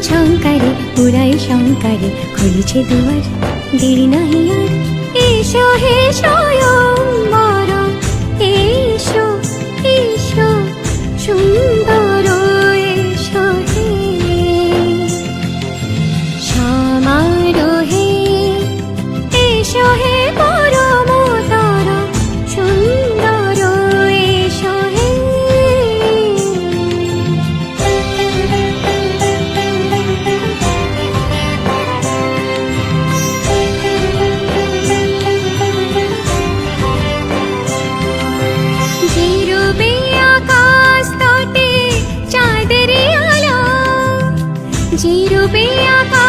ঝঙ্কারে পুরাই শঙ্কারে খুলেছে দুয়ার, দেরি নাহি আর। এসো হে স্বয়ংবর, এসো এসো সুন্দর, এসো হে সমারোহে, এসো হে পরমতর সুন্দর, এসো হে। জিরুবে আকাশ তটে চাঁদের আলো, জিরুবে আকাশ